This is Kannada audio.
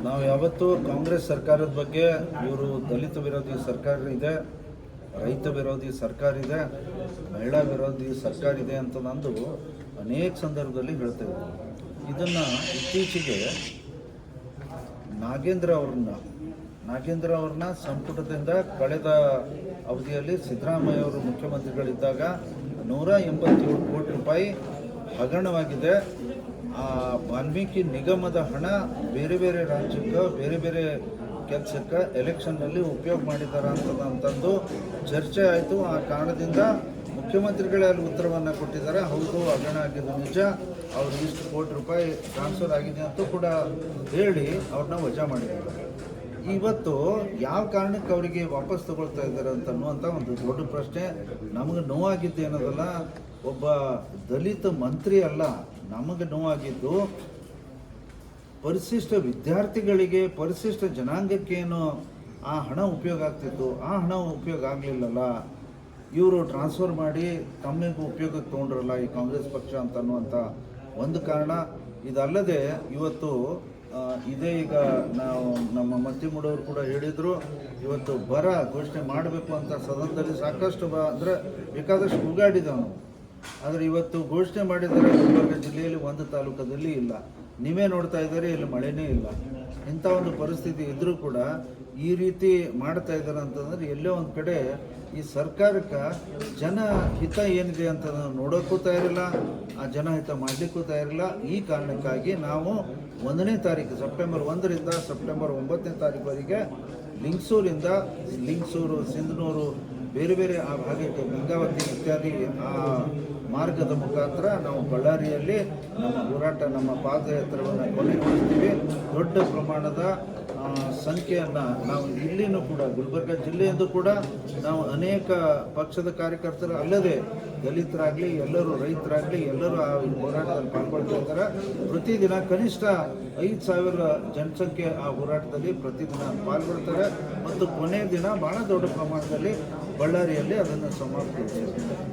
ನಾವು ಯಾವತ್ತೂ ಕಾಂಗ್ರೆಸ್ ಸರ್ಕಾರದ ಬಗ್ಗೆ ಇವರು ದಲಿತ ವಿರೋಧಿ ಸರ್ಕಾರ ಇದೆ, ರೈತ ವಿರೋಧಿ ಸರ್ಕಾರ ಇದೆ, ಮಹಿಳಾ ವಿರೋಧಿ ಸರ್ಕಾರ ಇದೆ ಅಂತ ನಂದು ಅನೇಕ ಸಂದರ್ಭದಲ್ಲಿ ಹೇಳ್ತೇವೆ. ಇದನ್ನು ಇತ್ತೀಚೆಗೆ ನಾಗೇಂದ್ರ ಅವ್ರನ್ನ ಸಂಪುಟದಿಂದ ಕಳೆದ ಅವಧಿಯಲ್ಲಿ ಸಿದ್ದರಾಮಯ್ಯ ಅವರು ಮುಖ್ಯಮಂತ್ರಿಗಳಿದ್ದಾಗ 187 ಕೋಟಿ ರೂಪಾಯಿ ಹಗರಣವಾಗಿದೆ. ಆ ವಾಲ್ಮೀಕಿ ನಿಗಮದ ಹಣ ಬೇರೆ ಬೇರೆ ರಾಜ್ಯಕ್ಕೆ ಬೇರೆ ಬೇರೆ ಕೆಲಸಕ್ಕೆ ಎಲೆಕ್ಷನ್ನಲ್ಲಿ ಉಪಯೋಗ ಮಾಡಿದ್ದಾರೆ ಅಂತಂದು ಚರ್ಚೆ ಆಯಿತು. ಆ ಕಾರಣದಿಂದ ಮುಖ್ಯಮಂತ್ರಿಗಳೇ ಅಲ್ಲಿ ಉತ್ತರವನ್ನು ಕೊಟ್ಟಿದ್ದಾರೆ. ಹೌದು, ಹಗರಣ ಆಗಿದ್ದು ನಿಜ, ಅವರು ಇಷ್ಟು ಕೋಟಿ ರೂಪಾಯಿ ಟ್ರಾನ್ಸ್ಫರ್ ಆಗಿದೆ ಅಂತ ಕೂಡ ಹೇಳಿ ಅವ್ರನ್ನ ವಜಾ ಮಾಡಿದ್ದಾರೆ. ಇವತ್ತು ಯಾವ ಕಾರಣಕ್ಕೆ ಅವರಿಗೆ ವಾಪಸ್ ತಗೊಳ್ತಾ ಇದ್ದಾರೆ ಅಂತ ಅನ್ನುವಂಥ ಒಂದು ದೊಡ್ಡ ಪ್ರಶ್ನೆ. ನಮಗೆ ನೋವಾಗಿದ್ದು ಏನದಲ್ಲ, ಒಬ್ಬ ದಲಿತ ಮಂತ್ರಿ ಅಲ್ಲ, ನಮಗೆ ನೋವಾಗಿದ್ದು ಪರಿಶಿಷ್ಟ ವಿದ್ಯಾರ್ಥಿಗಳಿಗೆ, ಪರಿಶಿಷ್ಟ ಜನಾಂಗಕ್ಕೇನು ಆ ಹಣ ಉಪಯೋಗ ಆಗ್ತಿತ್ತು, ಆ ಹಣ ಉಪಯೋಗ ಆಗಲಿಲ್ಲಲ್ಲ. ಇವರು ಟ್ರಾನ್ಸ್ಫರ್ ಮಾಡಿ ತಮ್ಮಿಗೂ ಉಪಯೋಗಕ್ಕೆ ತೊಗೊಂಡ್ರಲ್ಲ ಈ ಕಾಂಗ್ರೆಸ್ ಪಕ್ಷ ಅಂತ ಅನ್ನುವಂಥ ಒಂದು ಕಾರಣ. ಇದಲ್ಲದೆ ಇವತ್ತು ಇದೇ ಈಗ ನಾವು ನಮ್ಮ ಮತ್ತಿಮೂಡವರು ಕೂಡ ಹೇಳಿದರು, ಇವತ್ತು ಬರ ಘೋಷಣೆ ಮಾಡಬೇಕು ಅಂತ ಸದನದಲ್ಲಿ ಸಾಕಷ್ಟು ಅಂದರೆ ಬೇಕಾದಷ್ಟು ಕೂಗಾಡಿದವನು. ಆದರೆ ಇವತ್ತು ಘೋಷಣೆ ಮಾಡಿದರೆ ಗುಲ್ಬರ್ಗ ಜಿಲ್ಲೆಯಲ್ಲಿ ಒಂದು ತಾಲೂಕದಲ್ಲಿ ಇಲ್ಲ. ನೀವೇ ನೋಡ್ತಾ ಇದ್ದಾರೆ, ಇಲ್ಲಿ ಮಳೆನೇ ಇಲ್ಲ. ಇಂಥ ಒಂದು ಪರಿಸ್ಥಿತಿ ಇದ್ದರೂ ಕೂಡ ಈ ರೀತಿ ಮಾಡ್ತಾ ಇದ್ದಾರೆ ಅಂತಂದರೆ ಎಲ್ಲೋ ಒಂದು ಕಡೆ ಈ ಸರ್ಕಾರಕ್ಕೆ ಜನಹಿತ ಏನಿದೆ ಅಂತ ನೋಡೋಕ್ಕೂ ತಯಾರಿಲ್ಲ, ಆ ಜನಹಿತ ಮಾಡಲಿಕ್ಕೂ ತಯಾರಿಲ್ಲ. ಈ ಕಾರಣಕ್ಕಾಗಿ ನಾವು 1ನೇ ತಾರೀಕು ಸೆಪ್ಟೆಂಬರ್ 1ರಿಂದ ಸೆಪ್ಟೆಂಬರ್ 9ನೇ ತಾರೀಕುವರೆಗೆ ಲಿಂಗಸೂರು, ಸಿಂಧನೂರು, ಬೇರೆ ಬೇರೆ ಆ ಭಾಗಕ್ಕೆ ಗಂಗಾವತಿ ಇತ್ಯಾದಿ ಆ ಮಾರ್ಗದ ಮುಖಾಂತರ ನಾವು ಬಳ್ಳಾರಿಯಲ್ಲಿ ನಮ್ಮ ಹೋರಾಟ, ನಮ್ಮ ಪಾದಯಾತ್ರೆಯನ್ನು ಕೊನೆಗೊಳಿಸ್ತೀವಿ. ದೊಡ್ಡ ಪ್ರಮಾಣದ ಸಂಖ್ಯೆಯನ್ನು ನಾವು ಇಲ್ಲಿನೂ ಕೂಡ ಗುಲ್ಬರ್ಗ ಜಿಲ್ಲೆಯಂದು ಕೂಡ ನಾವು ಅನೇಕ ಪಕ್ಷದ ಕಾರ್ಯಕರ್ತರು ಅಲ್ಲದೆ ದಲಿತರಾಗಲಿ, ಎಲ್ಲರೂ ರೈತರಾಗಲಿ ಎಲ್ಲರೂ ಆ ಹೋರಾಟದಲ್ಲಿ ಪಾಲ್ಗೊಳ್ತಾ ಇದ್ದಾರೆ. ಪ್ರತಿದಿನ ಕನಿಷ್ಠ 5,000 ಜನಸಂಖ್ಯೆ ಆ ಹೋರಾಟದಲ್ಲಿ ಪ್ರತಿದಿನ ಪಾಲ್ಗೊಳ್ತಾರೆ ಮತ್ತು ಕೊನೆಯ ದಿನ ಭಾಳ ದೊಡ್ಡ ಪ್ರಮಾಣದಲ್ಲಿ ಬಳ್ಳಾರಿಯಲ್ಲಿ ಅದನ್ನು ಸಮಾಪ್ತಿಗೊಳಿಸ್ತಾರೆ.